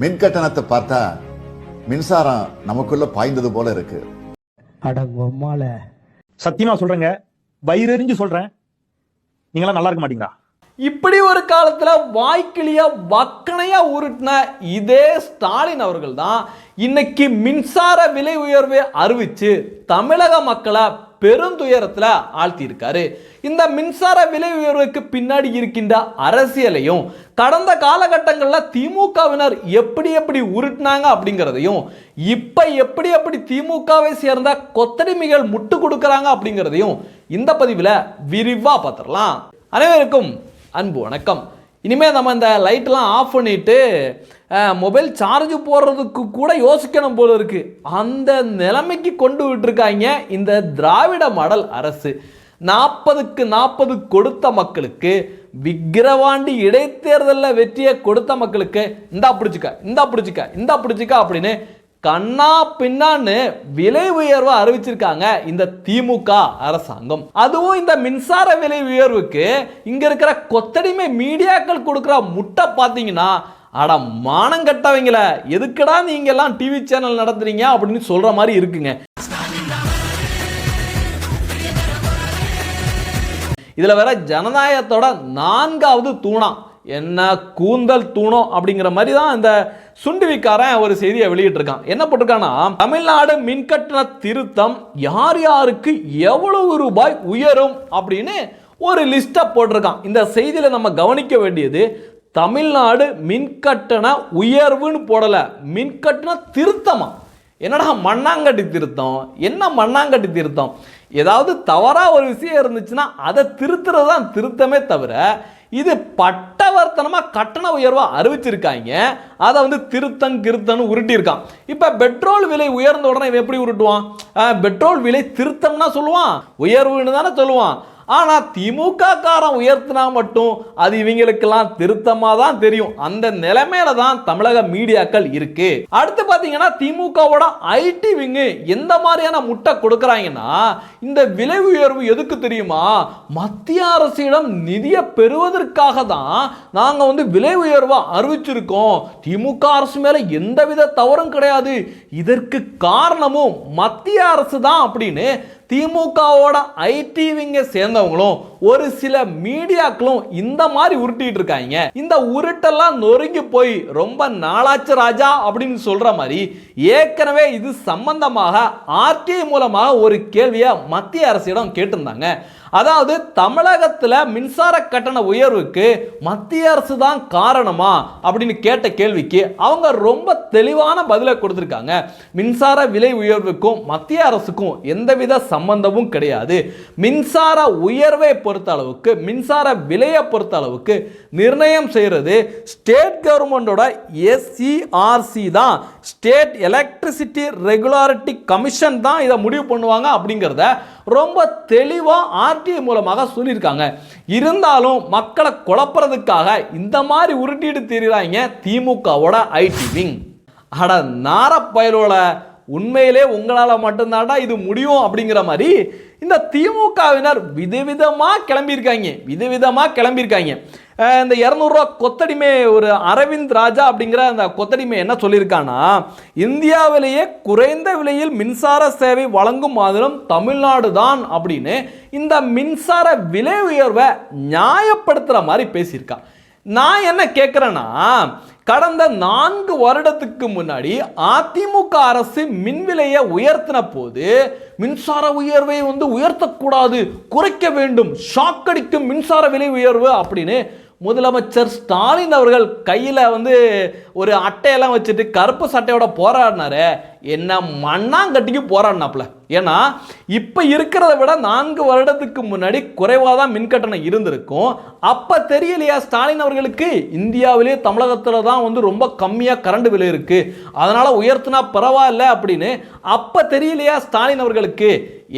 மின் கட்டணத்தை பார்த்தா மின்சாரம் நமக்குள்ள பாய்ந்தது போல இருக்கு. சத்தியமா சொல்றேங்க, வயிறறிஞ்சு சொல்றேன், நீங்களாம் நல்லா இருக்க மாட்டீங்களா? இப்படி ஒரு காலத்துல வாய்க்கிளியா வக்கணையா உருட்டின இதே ஸ்டாலின் அவர்கள் தான் இன்னைக்கு மின்சார விலை உயர்வை அறிவிச்சு தமிழக மக்களை பெருந்துயரத்துல ஆழ்த்தியிருக்காரு. இந்த மின்சார விலை உயர்வுக்கு பின்னாடி இருக்கின்ற அரசியலையும் கடந்த காலகட்டங்களில் திமுகவினர் எப்படி எப்படி உருட்டினாங்க அப்படிங்கிறதையும் இப்ப எப்படி எப்படி திமுகவை சேர்ந்த கொத்தடிமைகள் முட்டு கொடுக்கறாங்க அப்படிங்கிறதையும் இந்த பதிவில் விரிவா பார்த்துடலாம். அனைவருக்கும் அன்பு வணக்கம். இனிமேல் நம்ம இந்த லைட்லாம் ஆஃப் பண்ணிட்டு மொபைல் சார்ஜ் போடுறதுக்கு கூட யோசிக்கணும் போல இருக்கு. அந்த நிலைமைக்கு கொண்டு விட்டுருக்காங்க இந்த திராவிட மாடல் அரசு. 40க்கு 40 கொடுத்த மக்களுக்கு, விக்கிரவாண்டி இடைத்தேர்தலில் வெற்றியை கொடுத்த மக்களுக்கு இந்தா பிடிச்சிக்க அப்படின்னு கண்ணா பின்னான்னு விலை உயர்வை அறிவிச்சிருக்காங்க இந்த திமுக அரசாங்கம். அதுவும் இந்த மின்சார விலை உயர்வுக்கு இங்க இருக்கிற கொத்தடிமை மீடியாக்கள் கொடுக்கிற முட்டை பார்த்தீங்கன்னா, அட மானம் கட்டவங்கள, எதுக்குடா நீங்க எல்லாம் டிவி சேனல் நடத்துறீங்க அப்படின்னு சொல்ற மாதிரி இருக்குங்க. இதுல வேற ஜனநாயகத்தோட 4வது தூணா என்ன கூந்தல் தூணம் அப்படிங்கிற மாதிரி தான் இந்த சுண்டிவிக்காரன் ஒரு செய்தியை வெளியிட்டு இருக்கான். என்ன போட்டிருக்கானா, தமிழ்நாடு மின்கட்டண திருத்தம் யார் யாருக்கு எவ்வளவு ரூபாய் உயரும் அப்படின்னு ஒரு லிஸ்ட போட்டிருக்கான். இந்த செய்தியில நம்ம கவனிக்க வேண்டியது, தமிழ்நாடு மின்கட்டண உயர்வுன்னு போடல, மின்கட்டண திருத்தமா. என்னடா மண்ணாங்கட்டி திருத்தம், என்ன மண்ணாங்கட்டி திருத்தம்? ஏதாவது தவறா ஒரு விஷயம் இருந்துச்சுன்னா அதை திருத்துறது தான் திருத்தமே தவிர, இது பட்டவர்த்தனமா கட்டண உயர்வா அறிவிச்சிருக்காங்க. அதை திருத்தம் உருட்டி இருக்கான். இப்ப பெட்ரோல் விலை உயர்ந்த உடனே எப்படி உருட்டுவான்? பெட்ரோல் விலை திருத்தம்னா சொல்லுவான், உயர்வுன்னு தானே சொல்லுவான். ஆனா திமுக காரன் உயர்த்தினா மட்டும் அது இவங்களுக்கெல்லாம் திருத்தமா தான் தெரியும். அந்த நிலைமையில தான் தமிழக மீடியாக்கள் இருக்கு. அடுத்து பாத்தீங்கன்னா, திமுகவோட ஐடி விங்கு எந்த மாதிரியான முட்டை கொடுக்கறாங்கன்னா, இந்த விலை உயர்வு எதுக்கு தெரியுமா? மத்திய அரசிடம் நிதியை பெறுவதற்காக தான் நாங்க விலை உயர்வை அறிவிச்சிருக்கோம். திமுக அரசு மேல எந்தவித தவறும் கிடையாது, இதற்கு காரணமும் மத்திய அரசு தான் அப்படின்னு திமுகவோட ஐடி விங்க சேர்ந்தவங்களும் ஒரு சில மீடியாக்களும் இந்த மாதிரி உருட்டிட்டு இருக்காங்க. இந்த உருட்டெல்லாம் நொறுங்கி போய் ரொம்ப நாளாச்சு ராஜா அப்படின்னு சொல்ற மாதிரி ஏற்கனவே இது சம்பந்தமாக ஆர்டிஐ மூலமாக ஒரு கேள்வியை மத்திய அரசிடம் கேட்டிருந்தாங்க. அதாவது தமிழகத்தில் மின்சார கட்டண உயர்வுக்கு மத்திய அரசு தான் காரணமா அப்படின்னு கேட்ட கேள்விக்கு அவங்க ரொம்ப தெளிவான பதிலை கொடுத்திருக்காங்க. மின்சார விலை உயர்வுக்கும் மத்திய அரசுக்கும் எந்தவித சம்பந்தமும் கிடையாது. மின்சார உயர்வை பொறுத்த அளவுக்கு, மின்சார விலையை பொறுத்த அளவுக்கு நிர்ணயம் செய்யறது ஸ்டேட் கவர்மெண்டோட எஸ்இஆர்சி தான், ஸ்டேட் எலக்ட்ரிசிட்டி ரெகுலாரிட்டி கமிஷன் தான் இதை முடிவு பண்ணுவாங்க அப்படிங்கிறத ரொம்ப தெளிவா ஆர்டிஐ மூலமாக சொல்லியிருக்காங்க. இருந்தாலும் மக்களை குழப்பறதுக்காக இந்த மாதிரி உருட்டிட்டு தெரியுறாங்க திமுகவோட ஐடி விங். அட நார பயலோட, உண்மையிலே உங்களால மட்டும்தான்டா இது முடியும் அப்படிங்கிற மாதிரி இந்த திமுகவினர் விதவிதமா கிளம்பியிருக்காங்க. இந்த 200 ரூபா கொத்தடிமை ஒரு அரவிந்த் ராஜா அப்படிங்கிற அந்த கொத்தடிமை என்ன சொல்லியிருக்கானா, இந்தியாவிலேயே குறைந்த விலையில் மின்சார சேவை வழங்கும் மாநிலம் தமிழ்நாடு தான் அப்படின்னு இந்த மின்சார விலை உயர்வை நியாயப்படுத்துற மாதிரி பேசியிருக்கான். நான் என்ன கேட்கிறேன்னா, கடந்த 4 வருடத்துக்கு முன்னாடி அதிமுக அரசு மின் விலையை உயர்த்தின போது மின்சார உயர்வை உயர்த்தக்கூடாது, குறைக்க வேண்டும், ஷாக் அடிக்கும் மின்சார விலை உயர்வு அப்படின்னு முதலமைச்சர் ஸ்டாலின் அவர்கள் கையில் ஒரு அட்டையெல்லாம் வச்சுட்டு கருப்பு சட்டையோட போராடினாரு. என்ன மண்ணாங்கட்டிக்கு போராடினாப்ல. ஏன்னா இப்போ இருக்கிறத விட 4 வருடத்துக்கு முன்னாடி குறைவாக தான் மின்கட்டணம் இருந்திருக்கும். அப்போ தெரியலையா ஸ்டாலின் அவர்களுக்கு, இந்தியாவிலேயே தமிழகத்தில் தான் ரொம்ப கம்மியாக கரண்ட் விலை இருக்கு, அதனால உயர்த்தினா பரவாயில்ல அப்படின்னு அப்போ தெரியலையா ஸ்டாலின் அவர்களுக்கு?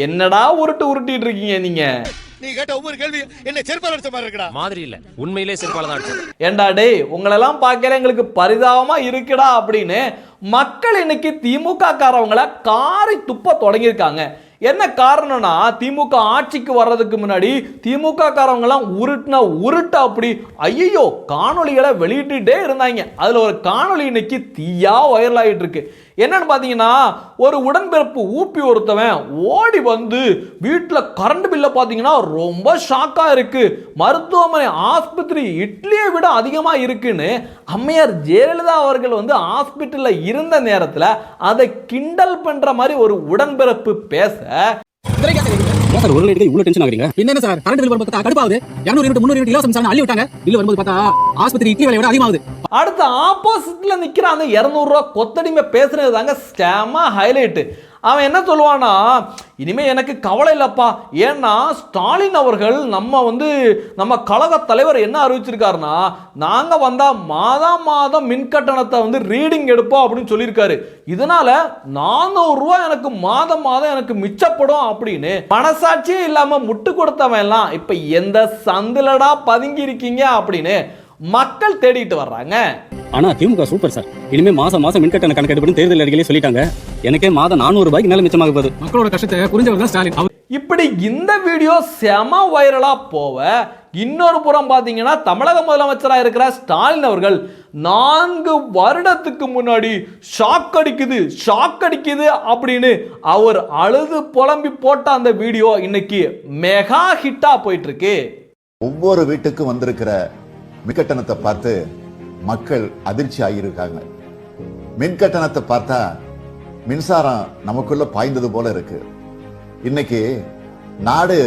என்னடா உருட்டிட்டு இருக்கீங்க நீங்க? நீ கேட்ட ஒவ்வொரு கேள்வி என்ன செருப்பால அடிச்ச மாதிரி இருக்குடா. மாதிரி இல்ல, உண்மையிலே செருப்பால தான் அடிச்சது. ஏண்டா டேய், உங்களெல்லாம் பார்க்கற எங்களுக்கு பரிதாபமா இருக்குடா அப்படின்னு மக்கள் இன்னைக்கு திமுக காரவங்களை காரி துப்ப தொடங்கியிருக்காங்க. என்ன காரணம்னா திமுக ஆட்சிக்கு வர்றதுக்கு முன்னாடி திமுக காரவங்கலாம் உருட்டு அப்படி ஐயோ காணொளிகளை வெளியிட்டுட்டே இருந்தாங்க. அதுல ஒரு காணொளி இன்னைக்கு தீயா வைரல் ஆகிட்டு இருக்கு. என்னன்னு பாத்தீங்கன்னா, ஒரு உடன்பிறப்பு ஊப்பி ஒருத்தவன் ஓடி வந்து வீட்டில் கரண்ட் பில்ல பாத்தீங்கன்னா ரொம்ப ஷாக்கா இருக்கு, மருத்துவமனை ஆஸ்பத்திரி இட்லியை விட அதிகமா இருக்குன்னு அம்மையார் ஜெயலலிதா அவர்கள் வந்து ஹாஸ்பிட்டல்ல இருந்த நேரத்தில் அதை கிண்டல் பண்ற மாதிரி ஒரு உடன்பிறப்பு பேச சார் ஒரு லைட்டுக்கு இவ்வளவு டென்ஷன் ஆகுறீங்க? என்ன சார் கரண்ட் பில் வரும்போது கடுப்பாகுது. 200 யூனிட் 300 யூனிட் இலவசம் சார் அள்ளி விட்டாங்க. பில் வரும்போது பார்த்தா ஆஸ்பத்திரி இட்லி விலை விட அதிகமாகுது. அடுத்து ஆப்போசிட்ல நிக்கிற அந்த 200 ரூபாய் கொத்தடிமை பேசுறது தாங்க ஸ்கேமா ஹைலைட். அவன் என்ன சொல்லுவானா, இனிமே எனக்கு கவலை இல்லப்பா, ஏன்னா ஸ்டாலின் அவர்கள் நம்ம கழக தலைவர் என்ன அறிவிச்சிருக்காருன்னா, நாங்க வந்தா மாதம் மின் கட்டணத்தை வந்து ரீடிங் எடுப்போம் அப்படின்னு சொல்லியிருக்காரு. இதனால 400 ரூபாய் எனக்கு மாதம் எனக்கு மிச்சப்படும் அப்படின்னு மனசாட்சியே இல்லாம முட்டு கொடுத்தவன் எல்லாம் இப்ப எந்த சந்திலடா பதுங்கி இருக்கீங்க அப்படின்னு மக்கள் தேடிட்டு வர்றாங்க. ஆனா திமுக சூப்பர் சார். இனிமே மாசம் மின்கட்டண கணக்கெடுப்பு தேர்தல் அறிக்கையிலே சொல்லிட்டாங்க. எனக்கே மாதம் 400 ரூபாய்க்கு மேல மிச்சமாக போகுது. மக்களோட கஷ்டத்தை புரிஞ்சவர் தான் ஸ்டாலின். இப்படி இந்த வீடியோ செம வைரலா போவ, இன்னொரு புறம் பாத்தீங்கன்னா தமிழக முதலமைச்சராக இருக்கிற ஸ்டாலின் அவர்கள் 4 வருடத்துக்கு முன்னாடி ஷாக் அடிக்குது அப்படின்னு அவர் அழுது புலம்பி போட்ட அந்த வீடியோ இன்னைக்கு மெகா ஹிட்டா போயிட்டு இருக்கு. ஒவ்வொரு வீட்டுக்கும் வந்திருக்கிற மின்கட்டணத்தை பார்த்து மக்கள் அதிர்ச்சி ஆகியிருக்காங்க. மின்கட்டணத்தை பார்த்தா மின்சாரம் நமக்குள்ள பாய்ந்தது போல இருக்கு. இன்னைக்கு நாடு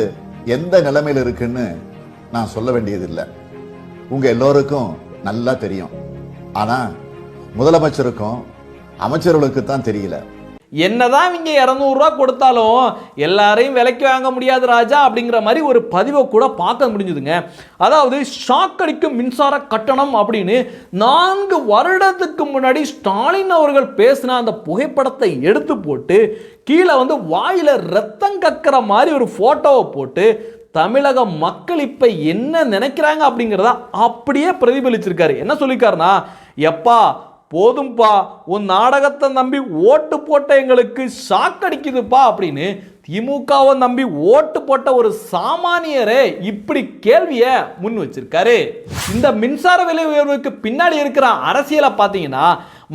எந்த நிலைமையில் இருக்குன்னு நான் சொல்ல வேண்டியதில்லை, உங்க எல்லோருக்கும் நல்லா தெரியும். ஆனா முதலமைச்சருக்கும் அமைச்சர்களுக்கு தான் தெரியல. என்னதான் இவங்க 200 ரூபாய் கொடுத்தாலும் எல்லாரையும் விலைக்கு வாங்க முடியாது ராஜா அப்படிங்கிற மாதிரி ஒரு பதிவை கூட பார்க்க முடிஞ்சுதுங்க. அதாவது ஷாக் அடிக்கும் மின்சார கட்டணம் அப்படின்னு 4 வருடத்துக்கு முன்னாடி ஸ்டாலின் அவர்கள் பேசின அந்த புகைப்படத்தை எடுத்து போட்டு கீழே வந்து வாயில ரத்தம் கக்கிற மாதிரி ஒரு போட்டோவை போட்டு தமிழக மக்கள் இப்ப என்ன நினைக்கிறாங்க அப்படிங்கிறத அப்படியே பிரதிபலிச்சிருக்காரு. என்ன சொல்லிருக்காருன்னா, எப்பா போதும்பா, உன் நாடகத்தை நம்பி ஓட்டு போட்ட எங்களுக்கு ஷாக் அடிக்குதுப்பா அப்படின்னு திமுகவை நம்பி ஓட்டு போட்ட ஒரு சாமானியரே இப்படி கேள்வியை முன் வச்சிருக்காரு. இந்த மின்சார விலை உயர்வுக்கு பின்னாடி இருக்கிற அரசியலை பார்த்தீங்கன்னா,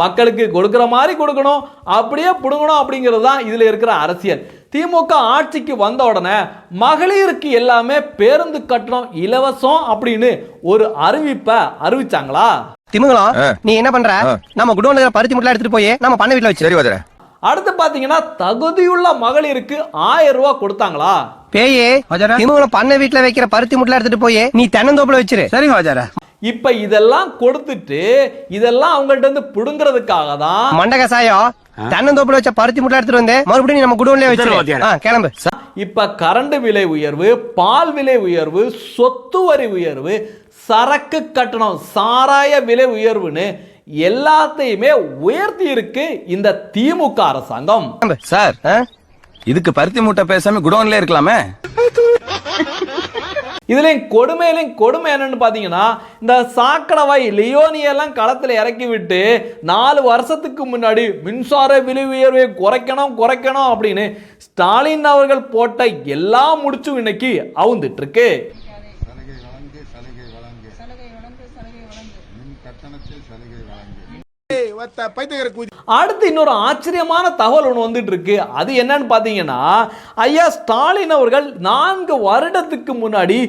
மக்களுக்கு கொடுக்கிற மாதிரி கொடுக்கணும், அப்படியே புடுங்கணும் அப்படிங்கிறது தான் இதுல இருக்கிற அரசியல். திமுக ஆட்சிக்கு வந்த உடனே மகளிருக்கு எல்லாமே பேருந்து கட்டணம் இலவசம் அப்படின்னு ஒரு அறிவிப்பை அறிவிச்சாங்களா? திமுகலாம் நீ என்ன பண்ற? நம்ம குடோன்ல பருத்தி முட்டை எடுத்துட்டு போய் நம்ம பண்ண வீட்டுல வச்சு. அடுத்து பாத்தீங்கன்னா தகுதியுள்ள மகளிருக்கு 1000 ரூபாய் கொடுத்தாங்களா? பேயே திமுக பண்ண வீட்டுல வைக்கிற பருத்தி முட்டை எடுத்துட்டு போய் நீ தென்னந்தோப்புல வச்சிரு. சரி ஹாஜரா. இப்ப இதெல்லாம் கொடுத்துட்டு இதெல்லாம் அவங்கள்ட்ட இருந்து புடுங்கிறதுக்காக தான் மண்டகசாயம் தென்னந்தோப்புல வச்ச பருத்தி முட்டை எடுத்துட்டு வந்து மறுபடியும் நம்ம குடோன்ல வச்சிரு. கிளம்பு. இப்ப கரண்ட் விலை உயர்வு, பால் விலை உயர்வு, சொத்து வரி உயர்வு, சரக்கு கட்டணம், சாராய விலை உயர்வுன்னு எல்லாத்தையுமே உயர்த்தி இருக்கு இந்த திமுக அரசாங்கம். சார் இதுக்கு பருத்தி மூட்டை பேசாம குடோன்ல இருக்கலாமே. இதுலயும் கொடுமை என்னன்னு பாத்தீங்கன்னா, இந்த சாக்கடவாய் லியோனியெல்லாம் களத்துல இறக்கி விட்டு 4 வருஷத்துக்கு முன்னாடி மின்சார விலை உயர்வை குறைக்கணும் அப்படின்னு ஸ்டாலின் அவர்கள் போட்ட எல்லா முடிச்சும் இன்னைக்கு அவுந்துட்டு இருக்கு. அடுத்து இன்னொரு ஆச்சரியமான தகவல் ஒன்று வந்துட்டு இருக்கு. அது என்னன்னு பாத்தீங்கன்னா, ஐயா ஸ்டாலின் அவர்கள் 4 வருடத்துக்கு முன்னாடி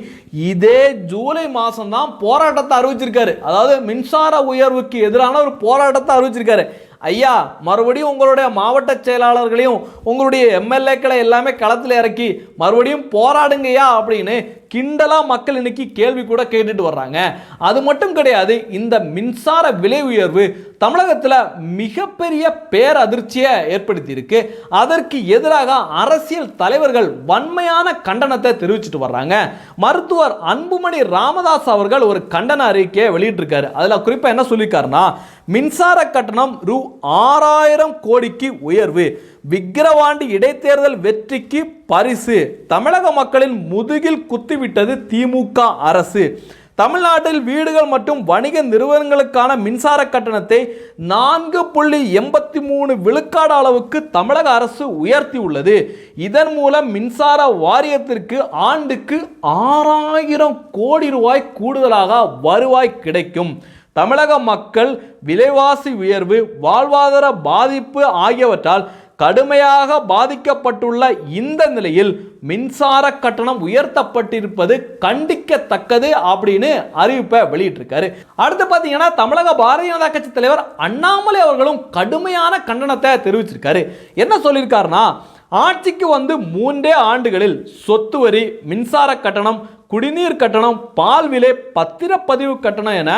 இதே ஜூலை மாசம் தான் போராட்டத்தை அறிவிச்சிருக்காரு. அதாவது மின்சார உயர்வுக்கு எதிரான ஒரு போராட்டத்தை அறிவிச்சிருக்காரு. ஐயா மறுபடியும் உங்களுடைய மாவட்ட செயலாளர்களையும் உங்களுடைய எம்எல்ஏக்களை எல்லாமே களத்தில் இறக்கி மறுபடியும் போராடுங்கய்யா அப்படின்னு கிண்டலா மக்கள் இன்னைக்கு கேள்வி கூட கேட்டுட்டு வர்றாங்க. அது மட்டும் கிடையாது, இந்த மின்சார விலை உயர்வு தமிழகத்தில் மிகப்பெரிய பேரதிர்ச்சியை ஏற்படுத்தி இருக்கு. அதற்கு எதிராக அரசியல் தலைவர்கள் வன்மையான கண்டனத்தை தெரிவிச்சுட்டு வர்றாங்க. மருத்துவர் அன்புமணி ராமதாஸ் அவர்கள் ஒரு கண்டன அறிக்கையை வெளியிட்டிருக்காரு. அதுல குறிப்பா என்ன சொல்லியிருக்காருன்னா, மின்சார கட்டணம் ரூ.6000 கோடிக்கு உயர்வு, விக்கிரவாண்டி இடைத்தேர்தல் வெற்றிக்கு பரிசு, தமிழக மக்களின் முதுகில் குத்திவிட்டது திமுக அரசு, தமிழ்நாட்டில் வீடுகள் மற்றும் வணிக நிறுவனங்களுக்கான மின்சார கட்டணத்தை 4.83 விழுக்காடு அளவுக்கு தமிழக அரசு உயர்த்தி உள்ளது. இதன் மூலம் மின்சார வாரியத்திற்கு ஆண்டுக்கு 6000 கோடி ரூபாய் கூடுதலாக வருவாய் கிடைக்கும். தமிழக மக்கள் விலைவாசி உயர்வு, வாழ்வாதார பாதிப்பு ஆகியவற்றால் கடுமையாக பாதிக்கப்பட்டுள்ள இந்த நிலையில் மின்சார கட்டணம் உயர்த்தப்பட்டிருப்பது கண்டிக்கத்தக்கது அப்படின்னு அறிவிப்பை வெளியிட்டிருக்காரு. அடுத்து பார்த்தீங்கன்னா தமிழக பாரதிய ஜனதா கட்சி தலைவர் அண்ணாமலை அவர்களும் கடுமையான கண்டனத்தை தெரிவிச்சிருக்காரு. என்ன சொல்லியிருக்காருன்னா, ஆட்சிக்கு வந்து 3 ஆண்டுகளில் சொத்து வரி, மின்சார கட்டணம், குடிநீர் கட்டணம், பால் விலை, பத்திரப்பதிவு கட்டணம் என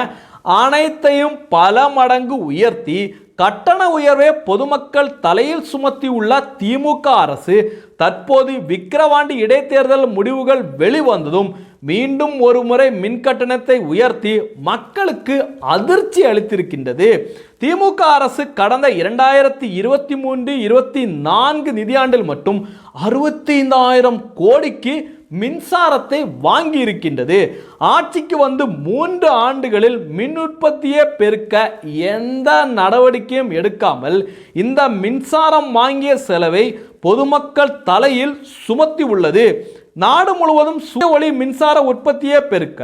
அனைத்தையும் பல மடங்கு உயர்த்தி கட்டண உயர்வை பொதுமக்கள் தலையில் சுமத்தி உள்ள திமுக அரசு தற்போது விக்கிரவாண்டி இடைத்தேர்தல் முடிவுகள் வெளிவந்ததும் மீண்டும் ஒரு முறை மின் கட்டணத்தை உயர்த்தி மக்களுக்கு அதிர்ச்சி அளித்திருக்கின்றது. திமுக அரசு கடந்த 2023-24 நிதியாண்டில் மட்டும் 65,000 கோடிக்கு மின்சாரத்தை வாங்கி இருக்கின்றது. ஆட்சிக்கு வந்து 3 ஆண்டுகளில் மின் உற்பத்தியை பெருக்க எந்த நடவடிக்கையும் எடுக்காமல் இந்த மின்சாரம் வாங்கிய செலவை பொதுமக்கள் தலையில் சுமத்தி உள்ளது. நாடு முழுவதும் சூரிய ஒளி மின்சார உற்பத்தியை பெருக்க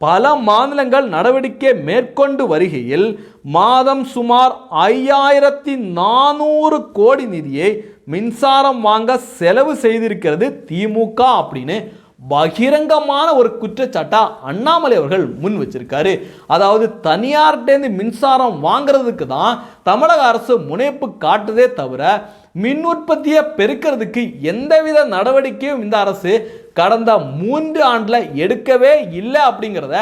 பல மாநிலங்கள் நடவடிக்கை மேற்கொண்டு வருகையில் மாதம் சுமார் 5400 கோடி நிதியை மின்சாரம் வாங்க செலவு செய்திருக்கிறது திமுக அப்படின்னு பகிரங்கமான ஒரு குற்றச்சாட்டா அண்ணாமலை அவர்கள் முன் வச்சிருக்காரு. அதாவது தனியார்கிட்டேருந்து மின்சாரம் வாங்குறதுக்கு தான் தமிழக அரசு முனைப்பு காட்டுதே தவிர மின் உற்பத்தியை பெருக்கிறதுக்கு எந்தவித நடவடிக்கையும் இந்த அரசு கடந்த 3 ஆண்டுல எடுக்கவே இல்லை அப்படிங்கிறத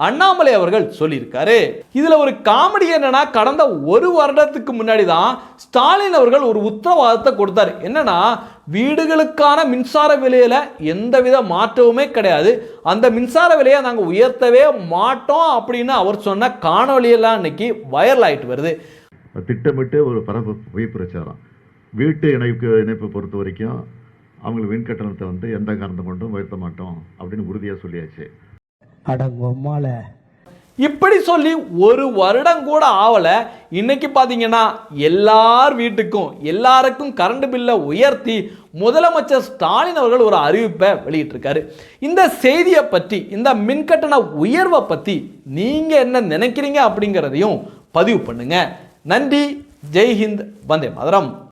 அண்ணாமலை அவர்கள் சொல்லியிருக்காரு. இதுல ஒரு காமெடி என்னன்னா, கடந்த 1 வருடத்துக்கு முன்னாடி தான் ஸ்டாலின் அவர்கள் ஒரு உத்தரவாதத்தை கொடுத்தார். என்னன்னா, வீடுகளுக்கான மின்சார விலையில எந்தவித மாற்றமுமே கிடையாது, அந்த மின்சார விலையை நாங்கள் உயர்த்தவே மாட்டோம் அப்படின்னு அவர் சொன்ன காணொலியெல்லாம் இன்னைக்கு வைரல் ஆயிட்டு வருது. திட்டமிட்டு ஒரு பொய் பிரச்சாரம். வீட்டு இணைப்பு பொறுத்த வரைக்கும் அவங்களுக்கு மின் கட்டணத்தை வந்து எந்த காரணத்தை கொண்டும் உயர்த்த மாட்டோம் அப்படின்னு உறுதியாக சொல்லியாச்சு. இப்படி சொல்லி 1 வருடம் கூட ஆவல. இன்னைக்கு பாத்தீங்கன்னா எல்லார் வீட்டுக்கும் எல்லாருக்கும் கரண்ட் பில்லை உயர்த்தி முதலமைச்சர் ஸ்டாலின் அவர்கள் ஒரு அறிவிப்பை வெளியிட்டிருக்காரு. இந்த செய்தியை பற்றி, இந்த மின்கட்டண உயர்வை பற்றி நீங்க என்ன நினைக்கிறீங்க அப்படிங்கிறதையும் பதிவு பண்ணுங்க. நன்றி. ஜெய் ஹிந்த். வந்தே மாதரம்.